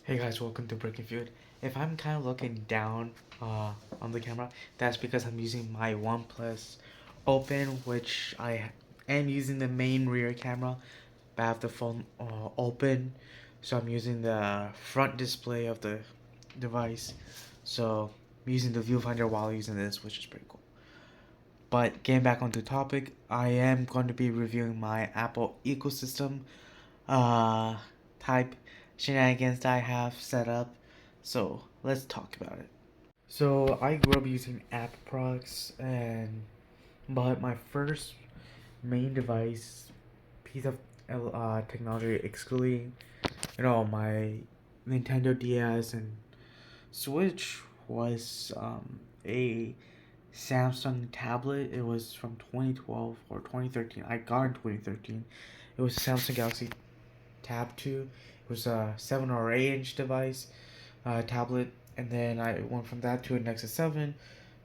Hey guys, welcome to Breaking Food. If I'm kind of looking down on the camera, that's because I'm using my OnePlus Open, which I am using the main rear camera, but I have the phone open, so I'm using the front display of the device. So I'm using the viewfinder while using this, which is pretty cool. But getting back onto topic, I am going to be reviewing my Apple ecosystem uh, type shenanigans that I have set up. So let's talk about it. So I grew up using Apple products, and but my first main device piece of technology, excluding my Nintendo DS and Switch, was a Samsung tablet. It was from 2012 or 2013. I got in 2013. It was a Samsung Galaxy Tab 2. It was a 7 or 8-inch device, tablet, and then I went from that to a Nexus 7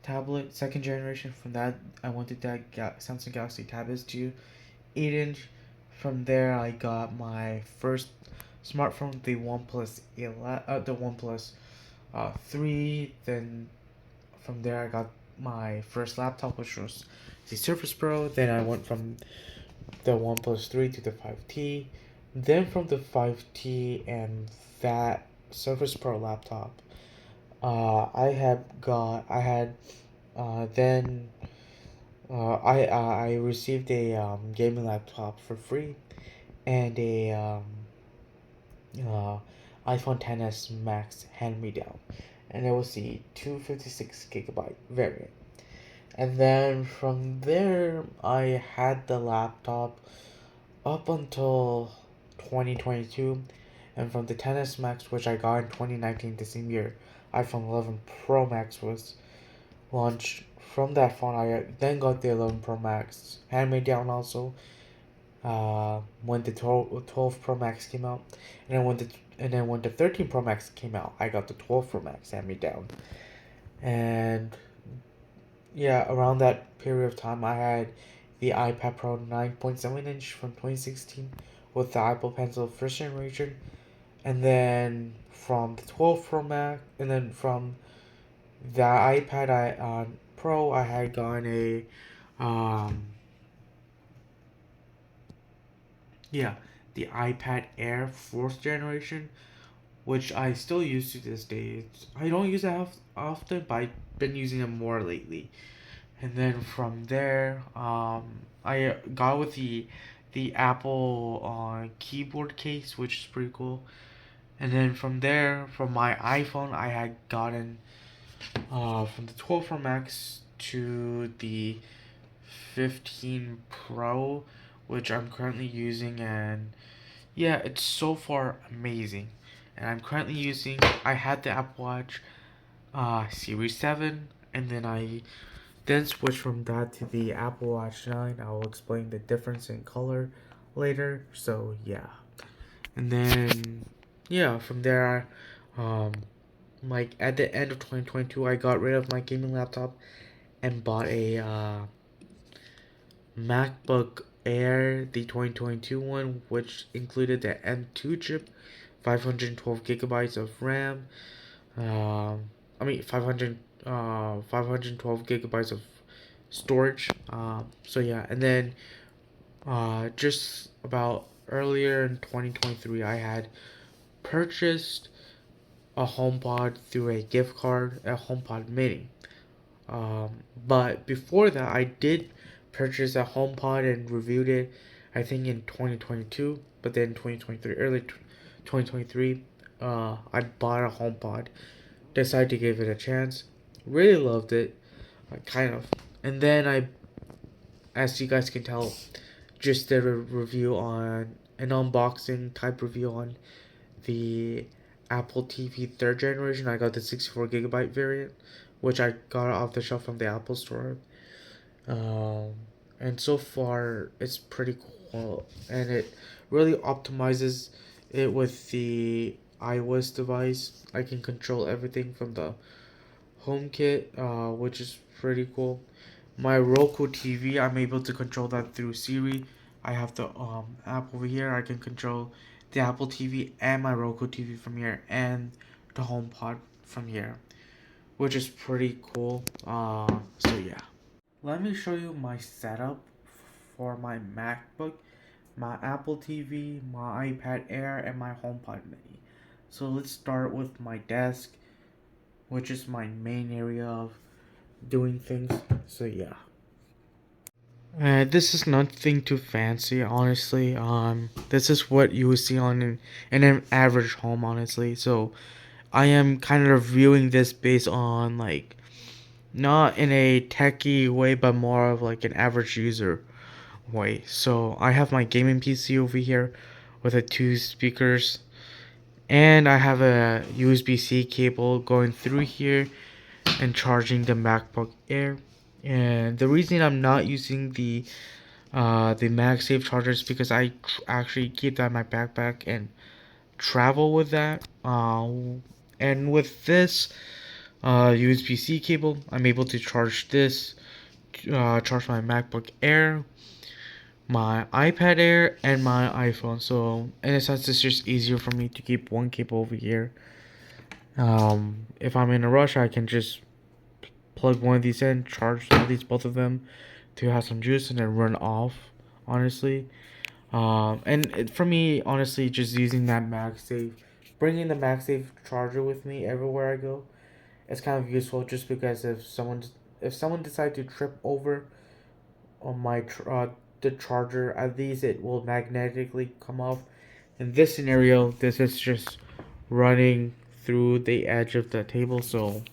tablet, second generation. From that, I went to that Samsung Galaxy Tab S2, 8-inch. From there, I got my first smartphone, the OnePlus 3. Then from there, I got my first laptop, which was the Surface Pro. Then I went from the OnePlus 3 to the 5T. Then from the 5T and that Surface Pro laptop, I had then I received a gaming laptop for free and a uh, iPhone XS Max hand me down, and it was the 256 gigabyte variant. And then from there, I had the laptop up until 2022, and from the XS Max, which I got in 2019, the same year, iPhone 11 Pro Max was launched. From that phone, I then got the 11 Pro Max hand me down also. When the 12 Pro Max came out, and then when the 13 Pro Max came out, I got the 12 Pro Max hand me down. And yeah, around that period of time, I had the iPad Pro 9.7-inch from 2016 with the Apple Pencil first generation, and then from the 12 Pro Max, and then from the iPad Pro, I had gotten a um yeah the iPad Air fourth generation, which I still use to this day. I don't use it often, but I've been using it more lately. And then from there, I got with the Apple keyboard case, which is pretty cool. And then from there, from my iPhone, I had gotten from the 12 Pro Max to the 15 Pro, which I'm currently using, and yeah, it's so far amazing. And I'm currently using. I had the Apple Watch Series 7, and then switch from that to the Apple Watch 9. I will explain the difference in color later. So yeah. And then yeah, from there um like at the end of 2022, I got rid of my gaming laptop and bought a MacBook Air, the 2022 one, which included the M2 chip, 512 gigabytes of RAM. I mean 512 gigabytes of storage. So yeah, and then just about earlier in 2023, I had purchased a HomePod through a gift card, a HomePod Mini. But before that, I did purchase a HomePod and reviewed it, I think in 2022. But then 2023, early 2023, I bought a HomePod. Decided to give it a chance. Really loved it, kind of. And then as you guys can tell, just did a review on an unboxing type review on the Apple TV third generation. I got the 64 gigabyte variant, which I got off the shelf from the Apple Store. Um, and so far, it's pretty cool, and it really optimizes it with the iOS device. I can control everything from the HomeKit, which is pretty cool. My Roku TV, I'm able to control that through Siri. I have the app over here. I can control the Apple TV and my Roku TV from here, and the HomePod from here, which is pretty cool. So yeah. Let me show you my setup for my MacBook, my Apple TV, my iPad Air, and my HomePod Mini. So let's start with my desk, which is my main area of doing things. So yeah. This is nothing too fancy, honestly. This is what you would see in an average home, honestly. So, I am kind of reviewing this based on like not in a techie way, but more of like an average user way. So, I have my gaming PC over here with the two speakers, and I have a USB-C cable going through here and charging the MacBook Air. And the reason I'm not using the MagSafe charger is because I actually keep that in my backpack and travel with that. And with this USB-C cable, I'm able to charge this, charge my MacBook Air, my iPad Air, and my iPhone. So in a sense, it's just easier for me to keep one cable over here. If I'm in a rush, I can just plug one of these in, charge at least both of them to have some juice, and then run off. Honestly, for me, honestly, just using that MagSafe, bringing the MagSafe charger with me everywhere I go, it's kind of useful. Just because if someone decides to trip over on the charger, at least it will magnetically come off. In this scenario, this is just running through the edge of the table, so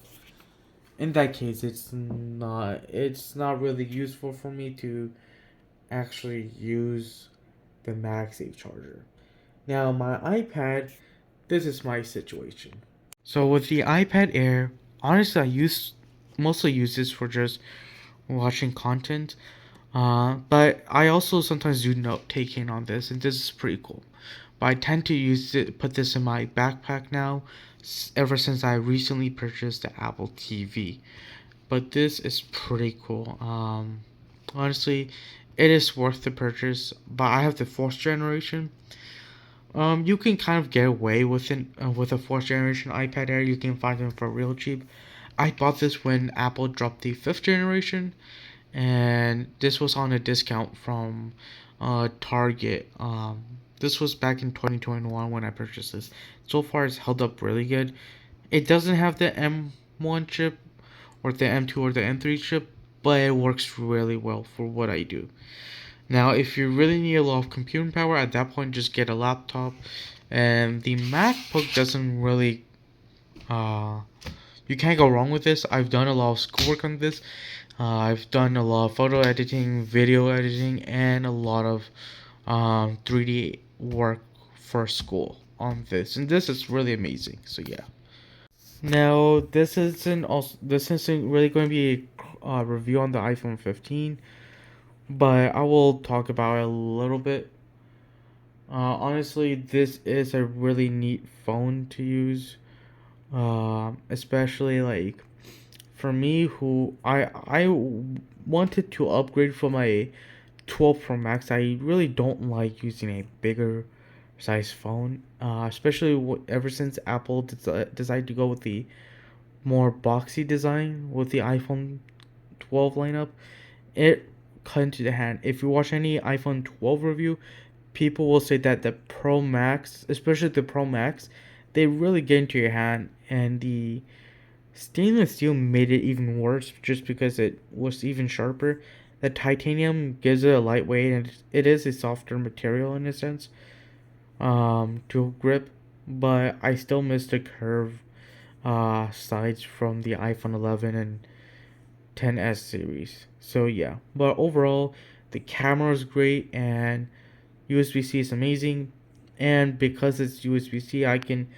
in that case, it's not really useful for me to actually use the MagSafe charger. Now my iPad, this is my situation. So with the iPad Air, honestly, mostly use this for just watching content. But I also sometimes do note taking on this, and this is pretty cool. But I tend to put this in my backpack now, ever since I recently purchased the Apple TV. But this is pretty cool. Honestly, it is worth the purchase. But I have the fourth generation. You can kind of get away with a fourth generation iPad Air. You can find them for real cheap. I bought this when Apple dropped the fifth generation, and this was on a discount from Target. This was back in 2021 when I purchased this. So far, it's held up really good. It doesn't have the M1 chip or the M2 or the M3 chip, but it works really well for what I do. Now, if you really need a lot of computing power, at that point, just get a laptop. And the MacBook doesn't really, uh, you can't go wrong with this. I've done a lot of schoolwork on this. I've done a lot of photo editing, video editing, and a lot of 3D work for school on this. And this is really amazing. So yeah. Now, this isn't really going to be a review on the iPhone 15, but I will talk about it a little bit. Honestly, this is a really neat phone to use. Especially like for me, who I wanted to upgrade from my 12 Pro Max. I really don't like using a bigger size phone. Especially ever since Apple decided to go with the more boxy design with the iPhone 12 lineup. It cut into the hand. If you watch any iPhone 12 review, people will say that the Pro Max, especially the Pro Max, they really get into your hand, and the stainless steel made it even worse just because it was even sharper. The titanium gives it a lightweight, and it is a softer material in a sense, to grip, but I still miss the curve sides from the iPhone 11 and 10s series. So yeah, but overall, the camera is great, and USB-C is amazing. And because it's USB-C, I can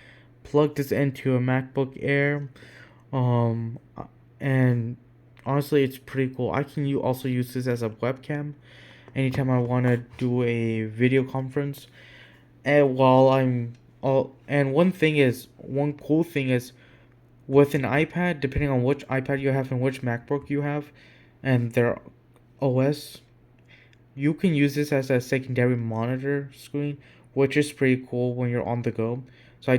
plug this into a MacBook Air. Um, and honestly, it's pretty cool. I can also use this as a webcam anytime I want to do a video conference. And one cool thing is with an iPad, depending on which iPad you have and which MacBook you have, and their OS, you can use this as a secondary monitor screen which is pretty cool when you're on the go. So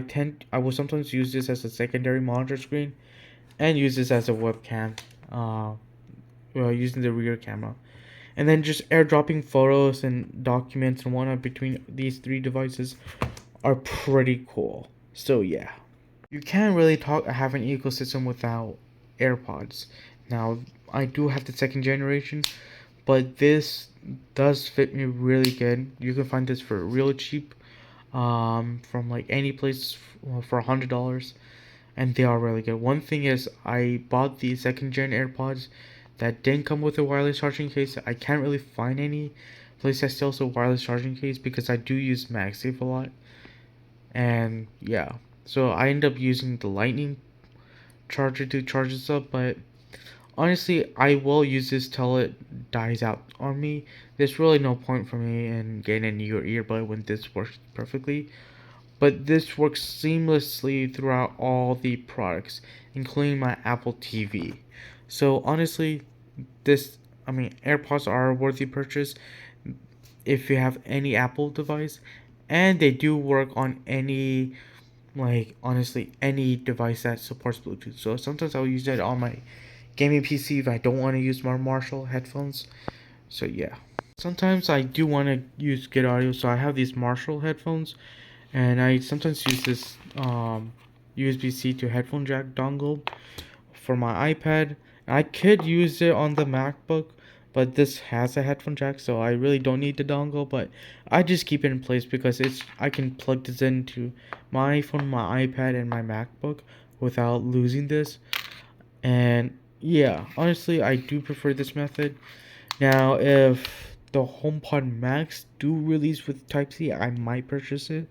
I will sometimes use this as a secondary monitor screen and use this as a webcam, using the rear camera. And then just airdropping photos and documents and whatnot between these three devices are pretty cool. So yeah, you can't really have an ecosystem without AirPods. Now I do have the second generation, but this does fit me really good. You can find this for real cheap, from like any place for $100, and they are really good. One thing is, I bought the second gen AirPods that didn't come with a wireless charging case. I can't really find any place that sells a wireless charging case because I do use MagSafe a lot, and yeah, so I end up using the Lightning charger to charge this up. But honestly, I will use this till it dies out on me. There's really no point for me in getting a new earbud when this works perfectly. But this works seamlessly throughout all the products, including my Apple TV. So honestly, AirPods are a worthy purchase if you have any Apple device, and they do work on any, like, honestly, any device that supports Bluetooth. So sometimes I'll use it on my gaming PC if I don't want to use my Marshall headphones. So yeah. Sometimes I do want to use good audio, so I have these Marshall headphones, and I sometimes use this USB-C to headphone jack dongle for my iPad. I could use it on the MacBook, but this has a headphone jack, so I really don't need the dongle. But I just keep it in place because I can plug this into my iPhone, my iPad, and my MacBook without losing this. And yeah, honestly, I do prefer this method. Now, if the HomePod Max do release with Type C, I might purchase it.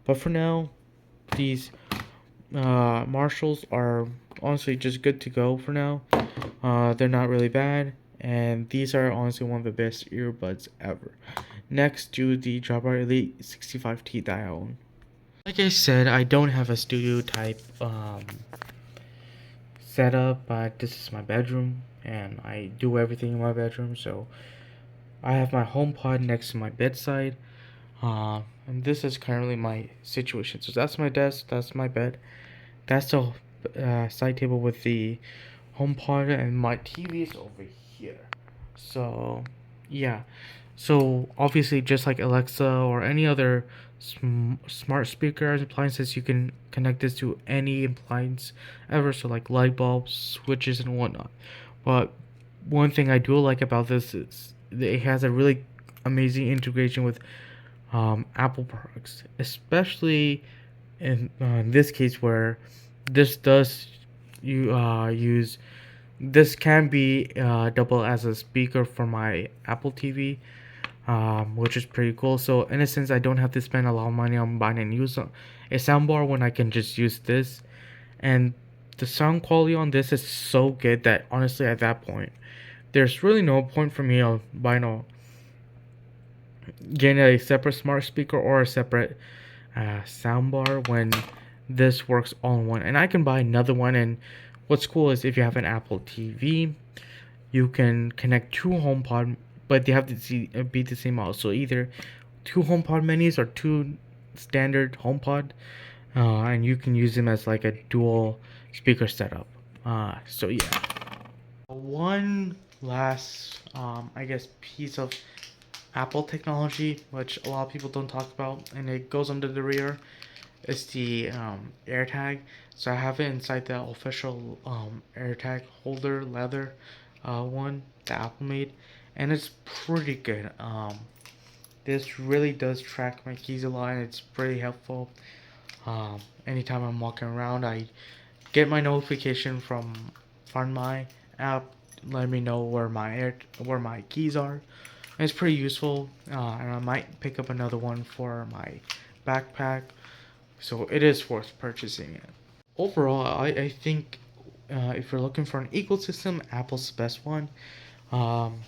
But for now, these Marshalls are honestly just good to go for now. They're not really bad, and these are honestly one of the best earbuds ever. Next to the Jabra Elite 65T that I own. Like I said, I don't have a studio type setup, but this is my bedroom, and I do everything in my bedroom. So I have my HomePod next to my bedside, and this is currently my situation. So that's my desk, that's my bed, that's the side table with the HomePod, and my TV is over here. So yeah, so obviously, just like Alexa or any other smart speakers appliances, you can connect this to any appliance ever. So like light bulbs, switches, and whatnot. But one thing I do like about this is that it has a really amazing integration with Apple products, especially in this case where this does you use this can be double as a speaker for my Apple TV, which is pretty cool. So in a sense, I don't have to spend a lot of money on buying a soundbar when I can just use this. And the sound quality on this is so good that honestly, at that point, there's really no point for me on getting a separate smart speaker or a separate soundbar when this works all in one. And I can buy another one. And what's cool is if you have an Apple TV, you can connect two HomePod, but they have to be the same model. So either two HomePod minis or two standard HomePod, and you can use them as like a dual speaker setup. So yeah. One last, I guess, piece of Apple technology, which a lot of people don't talk about, and it goes under the rear, is the AirTag. So I have it inside the official AirTag holder leather one that Apple made, and it's pretty good. This really does track my keys a lot, and it's pretty helpful. Anytime I'm walking around, I get my notification from Find My app, let me know where my keys are. And it's pretty useful, and I might pick up another one for my backpack. So it is worth purchasing it. Overall, I think if you're looking for an ecosystem, Apple's the best one. Um,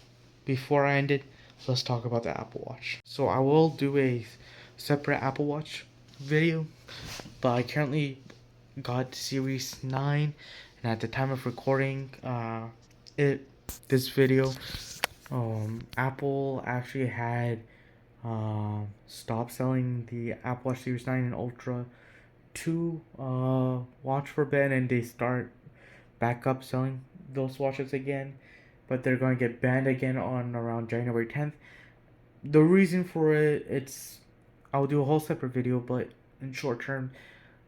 Before I end it, let's talk about the Apple Watch. So I will do a separate Apple Watch video, but I currently got Series 9, and at the time of recording this video, Apple actually had stop selling the Apple Watch Series 9 and Ultra to watch for Ben, and they start back up selling those watches again, but they're going to get banned again on around January 10th. The reason for it, it's I'll do a whole separate video, but in short term,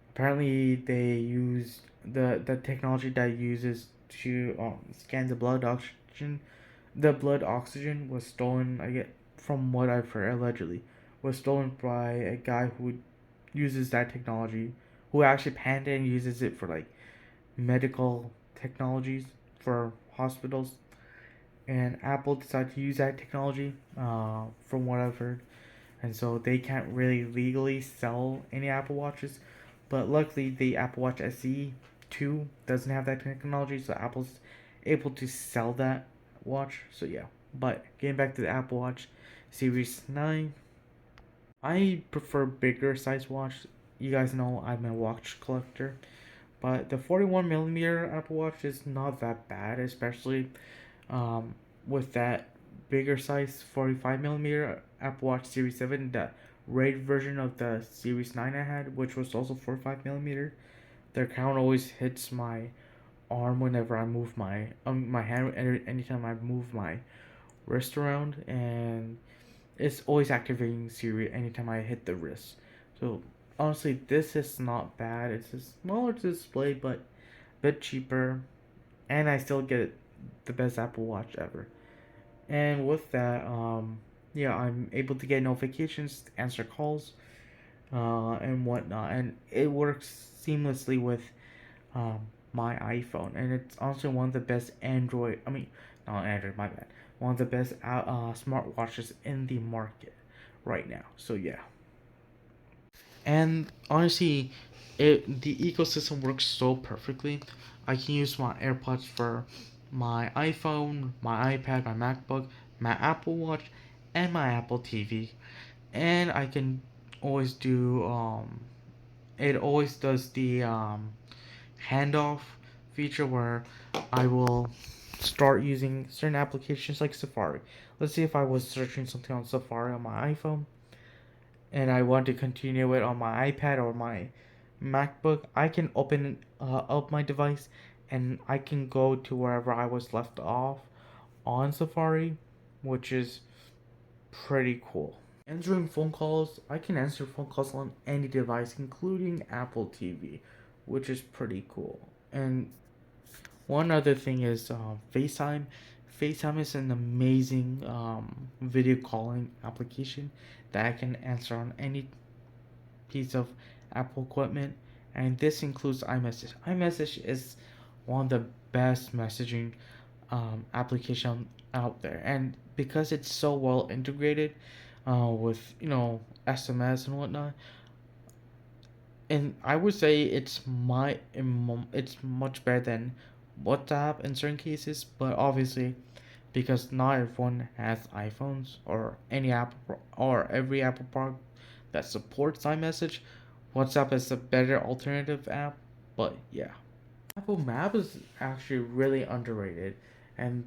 apparently they used the technology that uses to scan the blood oxygen. The blood oxygen was stolen. I get from what I've heard, allegedly, was stolen by a guy who uses that technology, who actually panned it and uses it for like medical technologies for hospitals. And Apple decided to use that technology, from what I've heard, and so they can't really legally sell any Apple Watches. But luckily, the Apple Watch SE 2 doesn't have that technology, so Apple's able to sell that watch. So yeah. But getting back to the Apple Watch Series 9, I prefer bigger size watch. You guys know I'm a watch collector, but the 41 millimeter Apple Watch is not that bad, especially with that bigger size 45 millimeter Apple Watch Series 7, the raid version of the Series 9 I had, which was also 45 millimeter. Their count always hits my arm whenever I move my hand, anytime I move my wrist around, and it's always activating Siri anytime I hit the wrist. So honestly, this is not bad. It's a smaller display, but a bit cheaper, and I still get the best Apple Watch ever. And with that, yeah, I'm able to get notifications, answer calls, and whatnot, and it works seamlessly with um, my iPhone, and it's also one of the best Android. I mean, not Android, my bad. One of the best smartwatches in the market right now. So yeah, and honestly, the ecosystem works so perfectly. I can use my AirPods for my iPhone, my iPad, my MacBook, my Apple Watch, and my Apple TV, and I can always do it always does the handoff feature where I will start using certain applications like Safari. Let's see if I was searching something on Safari on my iPhone and I want to continue it on my iPad or my MacBook, I can open up my device and I can go to wherever I was left off on Safari, which is pretty cool. Answering phone calls, I can answer phone calls on any device, including Apple TV, which is pretty cool. And one other thing is FaceTime. FaceTime is an amazing video calling application that I can answer on any piece of Apple equipment, and this includes iMessage. iMessage is one of the best messaging application out there, and because it's so well integrated with SMS and whatnot, and I would say it's much better than WhatsApp in certain cases, but obviously because not everyone has iPhones or any Apple or every Apple product that supports iMessage, WhatsApp is a better alternative app. But yeah, Apple Map is actually really underrated, and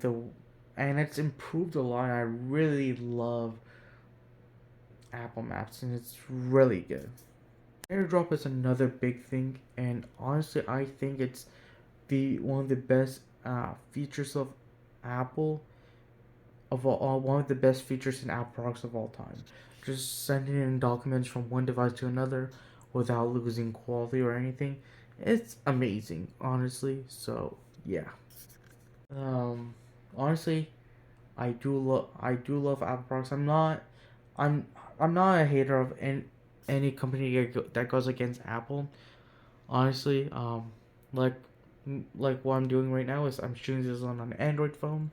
it's improved a lot. I really love Apple Maps, and it's really good. AirDrop is another big thing, and honestly, I think it's the one of the best features of Apple one of the best features in Apple products of all time. Just sending in documents from one device to another without losing quality or anything. It's amazing, honestly. So yeah. Um, honestly, I do love Apple products. I'm I'm not a hater of any company that goes against Apple. Honestly, like like what I'm doing right now is I'm shooting this on an Android phone.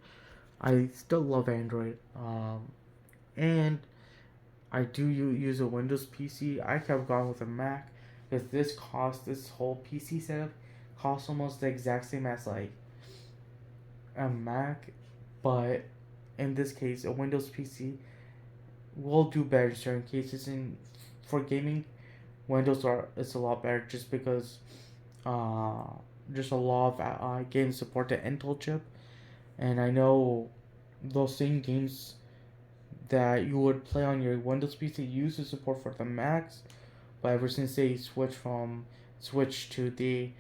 I still love Android. And I do use a Windows PC. I could have gone with a Mac because this whole PC setup costs almost the exact same as like a Mac, but in this case, a Windows PC will do better in certain cases. And for gaming, Windows are it's a lot better just because uh, just a lot of games support the Intel chip, and I know those same games that you would play on your Windows PC used to support for the Macs, but ever since they switched to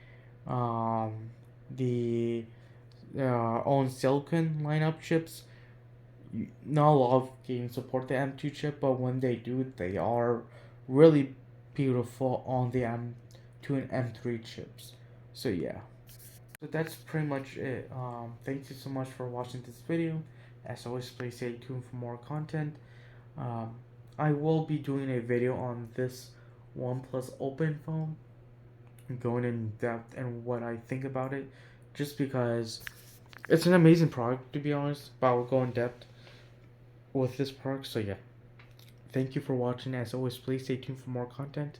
um, the own Silicon lineup chips, not a lot of games support the M2 chip, but when they do, they are really beautiful on the M2 and M3 chips. So yeah. So that's pretty much it. Thank you so much for watching this video. As always, please stay tuned for more content. Um, I will be doing a video on this OnePlus Open phone, going in depth and what I think about it, just because it's an amazing product to be honest. But I'll go in depth with this product. So yeah, thank you for watching. As always, please stay tuned for more content.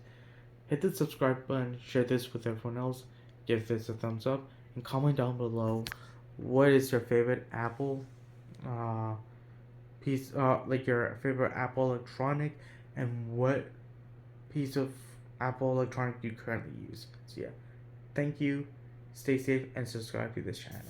Hit the subscribe button, share this with everyone else, give this a thumbs up, and comment down below what is your favorite Apple uh, piece, like your favorite Apple electronic, and what piece of Apple electronic you currently use. So yeah, thank you, stay safe, and subscribe to this channel.